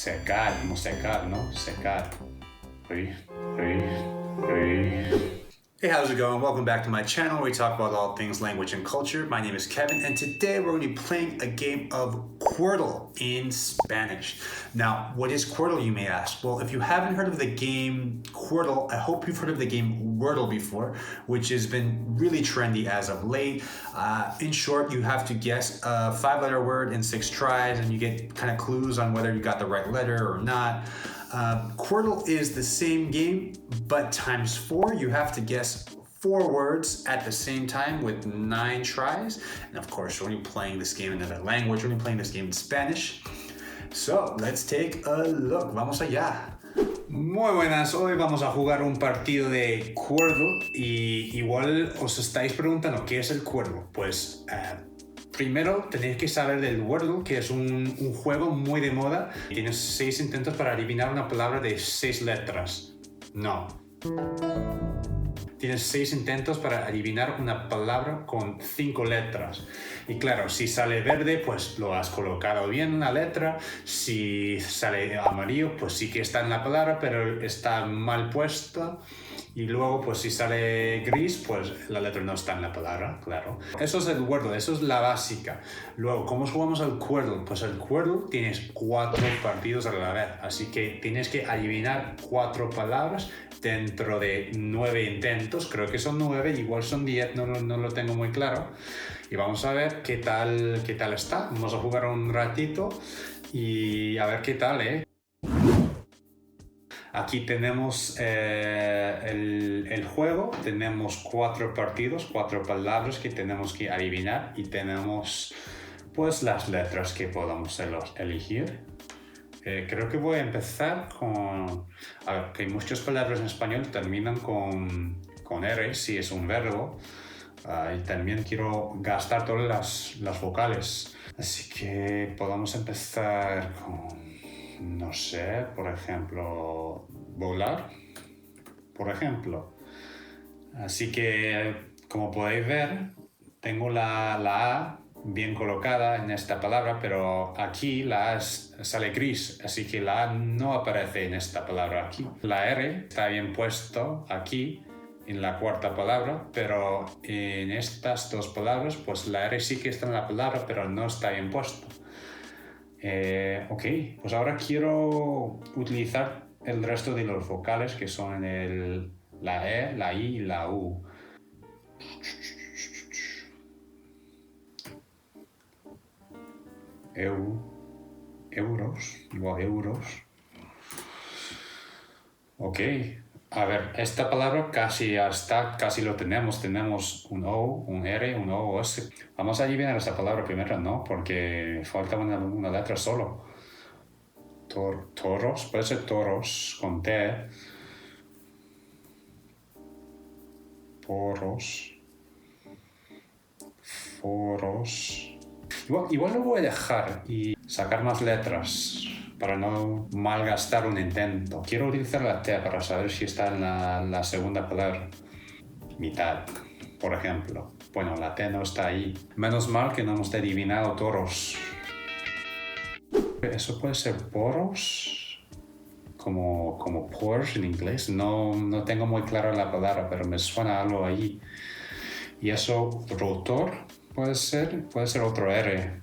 Secar, como secar, ¿no? Secar. Uy, uy, uy. Hey, how's it going? Welcome back to my channel where we talk about all things language and culture. My name is Kevin, and today we're going to be playing a game of Quordle in Spanish. Now, what is Quordle, you may ask? Well, if you haven't heard of the game Quordle, I hope you've heard of the game Wordle before, which has been really trendy as of late. In short, you have to guess a 5-letter word in 6 tries, and you get kind of clues on whether you got the right letter or not. Quordle is the same game, but times 4. You have to guess 4 words at the same time with 9 tries. And of course, we're only playing this game in another language. We're only playing this game in Spanish. So, let's take a look. Vamos allá. Muy buenas, hoy vamos a jugar un partido de Quordle y igual os estáis preguntando ¿qué es el Quordle? Pues primero tenéis que saber del Wordle, que es un juego muy de moda. Tienes 6 intentos para adivinar una palabra de 6 letras. No. Tienes 6 intentos para adivinar una palabra con 5 letras. Y claro, si sale verde, pues lo has colocado bien en la letra. Si sale amarillo, pues sí que está en la palabra, pero está mal puesta. Y luego, pues si sale gris, pues la letra no está en la palabra, claro. Eso es el Wordle, eso es la básica. Luego, ¿cómo jugamos al Quordle? Pues el Quordle tienes 4 partidos a la vez, así que tienes que adivinar 4 palabras dentro de 9 intentos. Creo que son 9, igual son 10, no lo tengo muy claro. Y vamos a ver qué tal está. Vamos a jugar un ratito y a ver qué tal, ¿eh? Aquí tenemos el juego, tenemos 4 partidos, 4 palabras que tenemos que adivinar y tenemos pues las letras que podamos elegir. Creo que voy a empezar con... A ver, que muchas palabras en español terminan con R si es un verbo. Y también quiero gastar todas las vocales. Así que podamos empezar con... No sé, por ejemplo, volar, por ejemplo. Así que, como podéis ver, tengo la A bien colocada en esta palabra, pero aquí la A sale gris, así que la A no aparece en esta palabra aquí. La R está bien puesto aquí, en la 4ª palabra, pero en estas 2 palabras, pues la R sí que está en la palabra, pero no está bien puesto. Ok, pues ahora quiero utilizar el resto de los vocales que son la E, la I y la U. Euros, igual euros. Ok, a ver, esta palabra casi ya está, casi lo tenemos. Tenemos un O, un R, un O, un S. Vamos a adivinar esta palabra primero, ¿no? Porque falta una letra solo. Toros, puede ser toros con T. Poros. Foros. Igual lo voy a dejar y sacar más letras para no malgastar un intento. Quiero utilizar la T para saber si está en la segunda palabra. Mitad, por ejemplo. Bueno, la T no está ahí. Menos mal que no hemos adivinado toros. Eso puede ser poros, como pores en inglés. No tengo muy clara la palabra, pero me suena algo ahí. Y eso, rotor, puede ser otro R.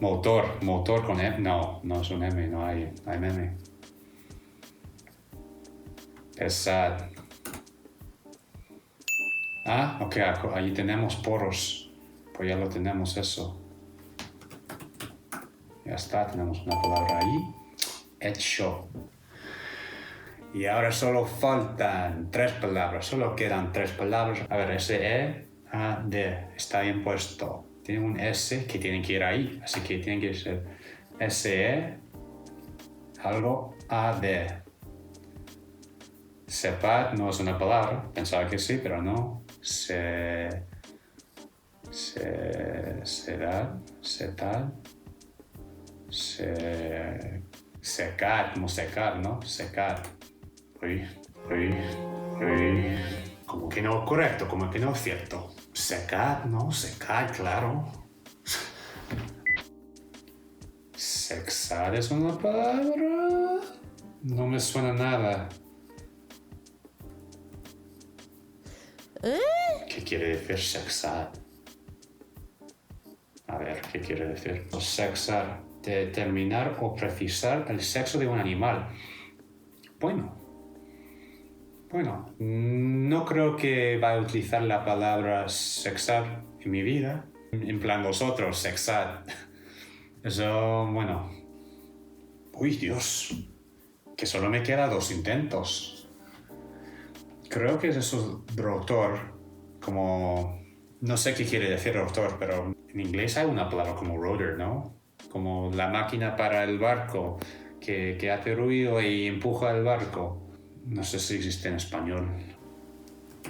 Motor con M. No es un M, no hay M. Pesad. Ah, ok, ahí tenemos poros. Pues ya lo tenemos eso. Ya está, tenemos una palabra ahí. Hecho. Y ahora solo faltan 3 palabras. Solo quedan 3 palabras. A ver, S-E-A-D. Está bien puesto. Tiene un S que tiene que ir ahí. Así que tiene que ser S-E algo A-D. Sepad no es una palabra. Pensaba que sí, pero no. Secar, como secar, ¿no? Secar. Como que no correcto, como que no es cierto. Secar, ¿no? Secar, claro. ¿Sexar es una palabra? No me suena nada. ¿Qué quiere decir sexar? A ver, ¿qué quiere decir? Sexar, determinar o precisar el sexo de un animal. Bueno, no creo que va a utilizar la palabra sexar en mi vida. En plan, vosotros, sexar. Eso, bueno. Uy, Dios. Que solo me quedan 2 intentos. Creo que es eso, rotor, como... No sé qué quiere decir rotor, pero en inglés hay una palabra como rotor, ¿no? Como la máquina para el barco que hace ruido y empuja el barco. No sé si existe en español.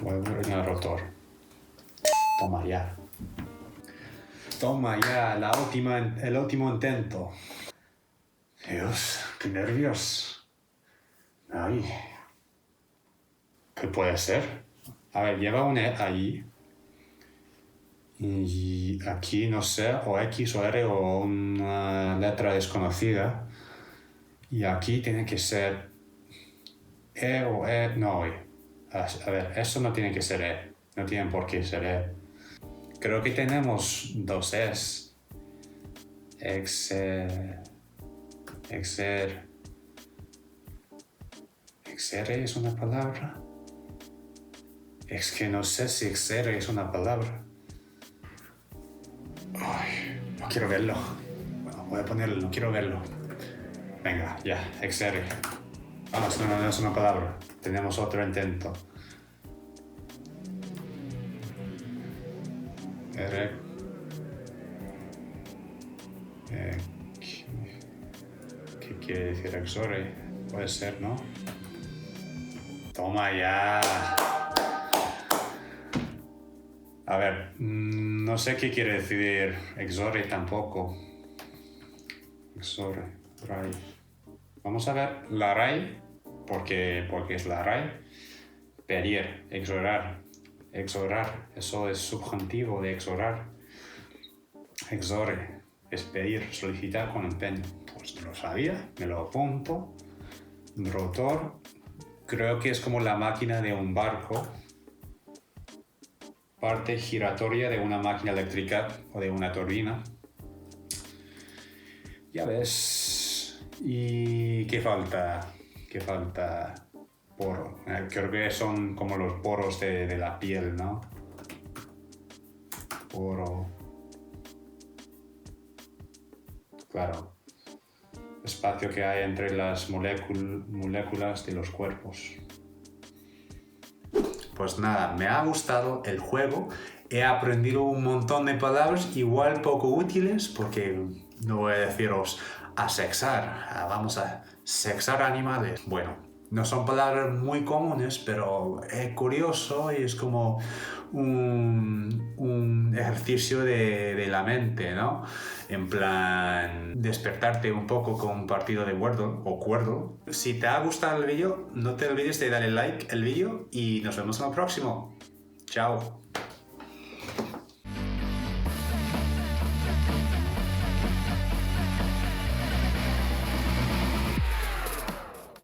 Voy a ver el rotor. Toma ya. Toma ya, el último intento. Dios, qué nervios. Ay. ¿Qué puede ser? A ver, lleva un E ahí. Y aquí, no sé, o X o R o una letra desconocida. Y aquí tiene que ser E o E, no, E. A ver, eso no tiene que ser E. No tiene por qué ser E. Creo que tenemos 2 Es. Exer es una palabra. Es que no sé si exer es una palabra. Ay, no quiero verlo. Bueno, voy a ponerlo, no quiero verlo. Venga, ya, exer. Vamos, no es una palabra. Tenemos otro intento. R. ¿Qué quiere decir exore? Puede ser, ¿no? Toma ya. A ver, no sé qué quiere decir exore tampoco. Exore, RAI. Vamos a ver la RAI, porque es la RAI. Pedir, exorar. Exorar, eso es subjuntivo de exorar. Exore, es pedir, solicitar con empeño. Pues no lo sabía, me lo apunto. Rotor, creo que es como la máquina de un barco. Parte giratoria de una máquina eléctrica o de una turbina. Ya ves. ¿Y qué falta? ¿Qué falta? Poro. Creo que son como los poros de la piel, ¿no? Poro. Claro. Espacio que hay entre las moléculas de los cuerpos. Pues nada, me ha gustado el juego. He aprendido un montón de palabras, igual poco útiles, porque no voy a deciros a sexar, vamos a sexar animales. Bueno, no son palabras muy comunes, pero es curioso y es como un ejercicio de la mente, ¿no? En plan, despertarte un poco con un partido de Wordle o Quordle. Si te ha gustado el vídeo, no te olvides de darle like al vídeo y nos vemos en el próximo. Chao.